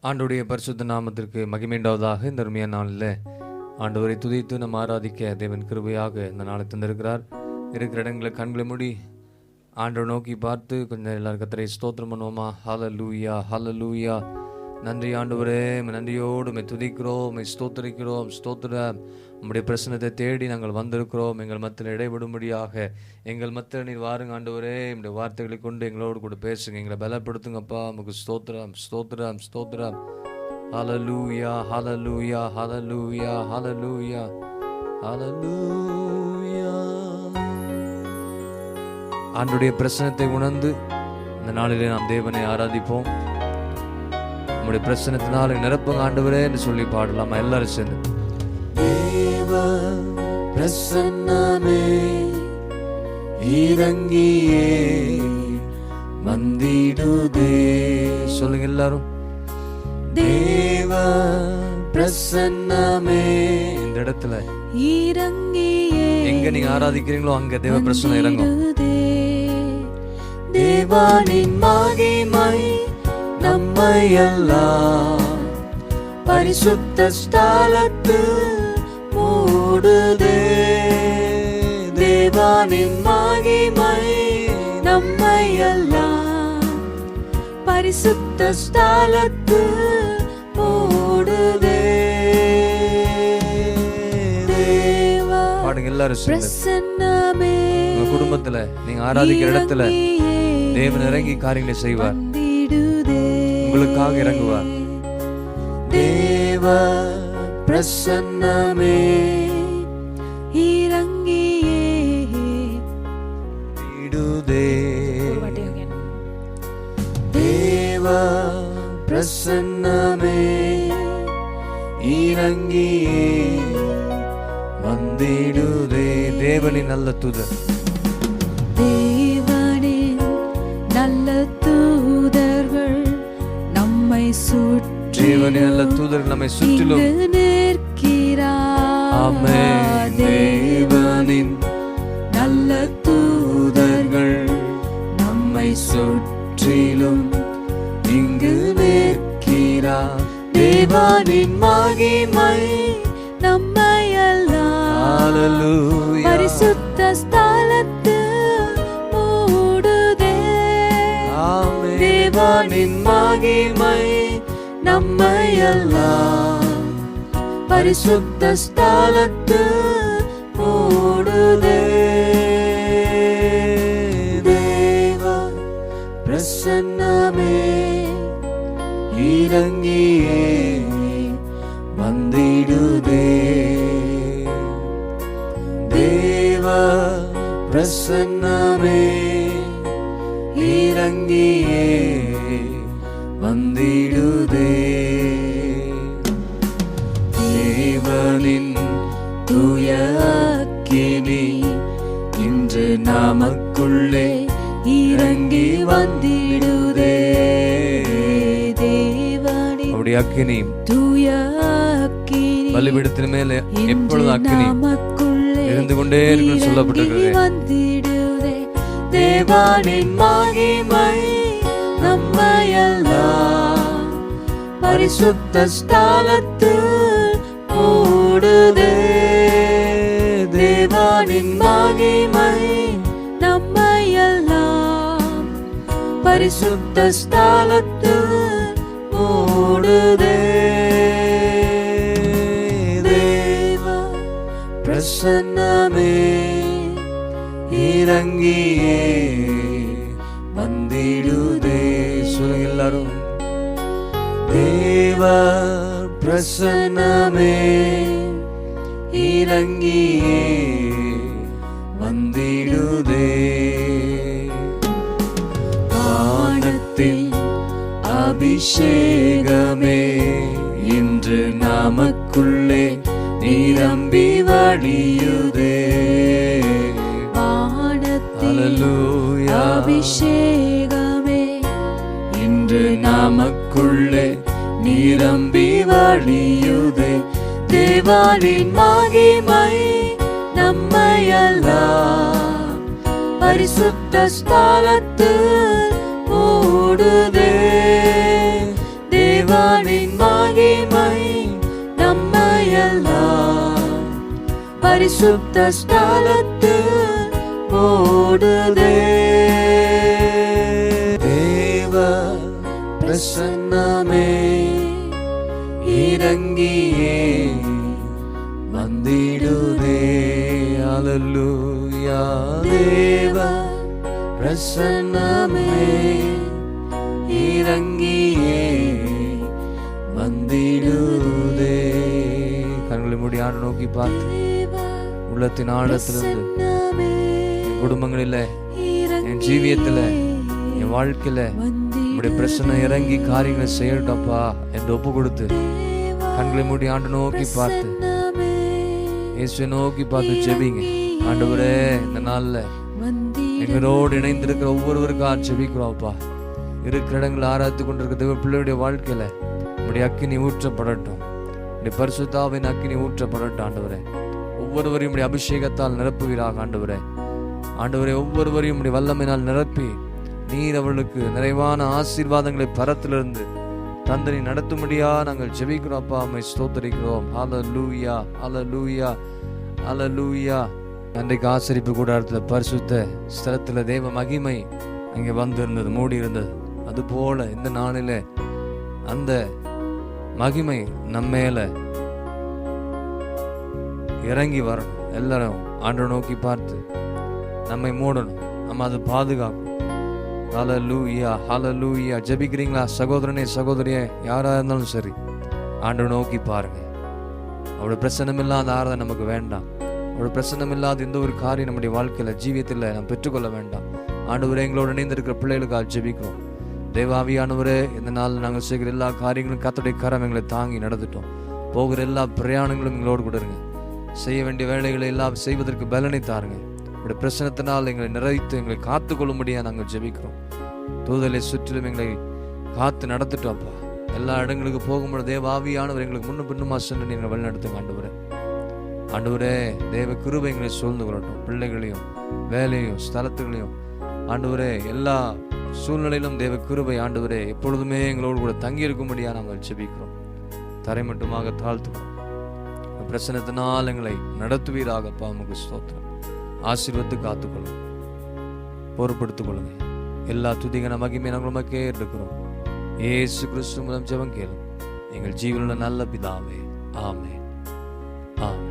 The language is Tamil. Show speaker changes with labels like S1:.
S1: ஆண்டவருடைய பரிசுத்த நாமத்திற்கு மகிமையுண்டாவதாக. இந்த அருமையான நாளில் ஆண்டவரை துதித்து நம்ம ஆராதிக்க தேவன் கிருபையாக இந்த நாளை தந்திருக்கிறார். இருக்கிற இடங்களை கண்களை மூடி ஆண்டவர் நோக்கி பார்த்து கொஞ்சம் எல்லாரும் கர்த்தரை ஸ்தோத்திரம் பண்ணுவோமா? ஹல்லேலூயா, ஹல்லேலூயா. நன்றி ஆண்டவரே, நன்றியோடு துதிக்கிறோம், ஸ்தோத்தரிக்கிறோம். ஸ்தோத்திரம். உம்முடைய பிரசனத்தை தேடி நாங்கள் வந்திருக்கிறோம். எங்கள் மத்தியில் இடைவிடும்படியாக எங்கள் மத்தியில் நீர் வாருங்க ஆண்டவரே. உம்முடைய வார்த்தைகளை கொண்டு எங்களோடு கூட பேசுங்க, எங்களை பலப்படுத்துங்கப்பா. உமக்கு ஸ்தோத்திரம், ஸ்தோத்திரம், ஸ்தோத்திரம். ஹல்லேலூயா, ஹல்லேலூயா, ஹல்லேலூயா, ஹல்லேலூயா, ஹல்லேலூயா. ஆண்டவருடைய பிரசனத்தை உணர்ந்து இந்த நாளிலே நாம் தேவனை ஆராதிப்போம். உம்முடைய பிரசனத்தினால் நிரப்புங்க ஆண்டவரே என்று சொல்லி பாடலாமா? எல்லாரும் சேர்ந்து தேவ பிரசன்னமே இறங்கியே வந்திடுதே. சொல்லுங்க எல்லாரும். தேவ பிரசன்னமே. இந்த இடத்துல இறங்கியே, எங்க நீங்க ஆராதிக்கிறீங்களோ அங்க தேவ பிரசன்னம் இறங்கும். தேவனின் மகிமை நம்மை எல்லாம் பரிசுத்த ஸ்தலத்தில் மூடுதே. தேவனின் மகிமை நம்மை எல்லாம் பரிசுத்த ஸ்தலத்தில் மூடுதே. தேவா பாடுங்க எல்லாரும். பிரசன்னமே. உங்க குடும்பத்துல நீங்க ஆராதிக்கிற இடத்துல தேவன் இறங்கி காரியங்களை செய்வார், உங்களுக்காக இறங்குவார். தேவ பிரசன்னமே இறங்கியே விடுதே. தேவ பிரசன்னமே இறங்கியே வந்திடுதே. தேவனின் நல்ல தூதர்,
S2: தேவனின் நல்ல தூதர்கள் நம்மை சுற்றி,
S1: தேவனின் நல்ல தூதர்கள் நம்மை சுற்றிலும்
S2: நிற்கிறார்.
S1: ஆமென். தேவனின் நல்ல தூதர்கள் நம்மை சுற்றிலும் இங்கு நிற்கிறார். தேவனின் மகிமை
S2: நம்மை எல்லாம் பரிசுத்த ஸ்தலத்தில் மூடுதே.
S1: தேவனின் மகிமை நம்மை எல்லாம் பரிசுத்த ஸ்தலத்தில் மூடுதே. தேவ பிரசன்னமே இறங்கியே வந்திடுதே. தேவ பிரசன்னமே இறங்கியே வந்திடுதே. தேவனின் தூய அக்கினி இன்று நமக்குள்ளே இறங்கி வந்திடுதே. தேவனின் அவருடைய அக்கினி, தூய அக்கினி பலிபீடத்தின் மேலே எப்பொழுது அக்கினி இருந்து கொண்டே இருக்கும் சொல்லப்பட்டிருக்கிறது. தேவனின் மகிமை நம்மை எல்லாம் பரிசுத்த ஸ்தலத்தில் மூடுதே. தேவனின் மகிமை
S2: நம்மை எல்லாம்
S1: பரிசுத்த ஸ்தலத்தில் மூடுதே. தேவ பிரசன்னமே இறங்கியே வந்திடுதே. சொல்லுங்க எல்லாரும். தேவ பிரசன்னமே இறங்கியே வந்திடுதே. வானத்தின் அபிஷேகமே இன்று நமக்குள்ளே நிரம்பி வழியுதே.
S2: வானத்தின் அபிஷேகமே
S1: இன்று நமக்குள்ளே நிரம்பி வழியுதே. தேவனின் மகிமை நம்மை எல்லாம் பரிசுத்த ஸ்தலத்தில் மூடுதே. தேவ
S2: தேவனின் மகிமை நம்மையெல்லாம் பரிசுத்த ஸ்தலத்தில் மூடுதே.
S1: தேவ பிரசன்னமே இறங்கியே வந்திடுதே. அல்லேலூயா. தேவ பிரசன்னமே இறங்கியே வந்திடுதே. கண்களை மூடி ஆண்டு நோக்கி பார்த்து உள்ளத்தின் ஆழத்திலிருந்து என் குடும்பங்களில், என் ஜீவியத்தில், என் வாழ்க்கையில உடைய பிரச்சனை இறங்கி காரியங்களை செய்யட்டப்பா என்று ஒப்பு கொடுத்து கண்களை மூடி ஆண்டு நோக்கி பார்த்து இயேசுவை நோக்கி பார்த்து ஜெபிங்க. ஆண்டவரே, இந்த நாள்ல எங்களோடு இணைந்திருக்கிற ஒவ்வொருவருக்கா ஜெபிக்கிறோம்ப்பா. இருக்கிற இடங்களை ஆராய்த்து கொண்டிருக்கிற தேவ பிள்ளையுடைய வாழ்க்கையில உடைய அக்கினி ஊற்றப்படட்டும். உடைய பரிசுத்தாவின் அக்கினி ஊற்றப்படட்டும். ஆண்டவரே, ஒவ்வொருவரையும் உடைய அபிஷேகத்தால் நிரப்புவீராக. ஆண்டவரே, ஆண்டவரே, ஒவ்வொருவரையும் உடைய வல்லமையினால் நிரப்பி நீர் அவர்களுக்கு நிறைவான ஆசீர்வாதங்களை பரத்திலிருந்து தந்தனை நடத்தும்படியா நாங்கள் ஜெபிக்கிறோம். அப்பா, உம்மை ஸ்தோத்திரிக்கிறோம். ஹல்லேலூயா, ஹல்லேலூயா, ஹல்லேலூயா. அன்றைக்கு ஆசரிப்பு கூடாரத்தில் பரிசுத்த ஸ்தலத்தில் தேவ மகிமை அங்கே வந்து இருந்தது, மூடி இருந்தது. அதுபோல இந்த நாளில அந்த மகிமை நம்மேல இறங்கி வரணும். எல்லாரும் ஆண்டவரை நோக்கி பார்த்து நம்மை மூடணும், நம்ம அதை பாதுகாக்கணும். ஹல்லேலூயா, ஹல்லேலூயா. ஜெபிக்கிறீங்களா சகோதரனே, சகோதரியே, யாரா இருந்தாலும் சரி, ஆண்டவரை நோக்கி பாருங்க. அவருடைய பிரசன்னம் இல்லாத ஆராதனை நமக்கு வேண்டாம். அவருடைய பிரசன்னம் இல்லாத எந்த ஒரு காரியம் நம்முடைய வாழ்க்கையில ஜீவியத்தில் நம்ம பெற்றுக்கொள்ள வேண்டாம். ஆண்டவரே, எங்களோட இணைந்திருக்கிற பிள்ளைகளுக்காக ஜெபிக்கிறோம். தேவாவியானவரே, இந்த நாள் நாங்கள் செய்கிற எல்லா காரியங்களும் கர்த்தருடைய கரம் எங்களை தாங்கி நடந்துட்டோம். போகிற எல்லா பிரயாணங்களும் எங்களோடு கூட இருங்க. செய்ய வேண்டிய வேலைகளை எல்லாம் செய்வதற்கு பலனை தாருங்க. உடைய பிரசனத்தினால் எங்களை நிறைத்து எங்களை காத்து கொள்ளும்படியா நாங்கள் ஜெபிக்கிறோம். தூதலை சுற்றிலும் எங்களை காத்து நடத்திட்டோம்ப்பா. எல்லா இடங்களுக்கு போகும்போது தேவாவியானவர் எங்களுக்கு முன்னும் பின்னுமா சென்று நீங்கள் வழிநடத்துங்க. ஆண்டவரே, ஆண்டவரே, தேவ கிருபை எங்களை சூழ்ந்து கொள்ளட்டும். பிள்ளைகளையும் வேலையும் ஸ்தலத்துகளையும் ஆண்டவரே, எல்லா சூழ்நிலையிலும் தேவ கிருபை ஆண்டவரே எப்பொழுதுமே எங்களோடு கூட தங்கி இருக்கும்படியா நாங்கள் ஜெபிக்கிறோம். தரை மட்டுமாக தாழ்த்துக்கிறோம். பிரசனத்தினால் எங்களை நடத்துவீராகப்பா. உமக்கு ஸ்தோத்திரம். ஆசீர்வத்து காத்துக்கொள்ளுங்க, பொறுப்படுத்திக் கொள்ளுங்க. எல்லா துதிகன மகிமை நாங்கள் உமக்கே இருக்கிறோம். இயேசு கிறிஸ்து மூலம் ஜெபம் கேளும் எங்கள் ஜீவனுள்ள நல்ல பிதாவே. ஆமென், ஆமென்.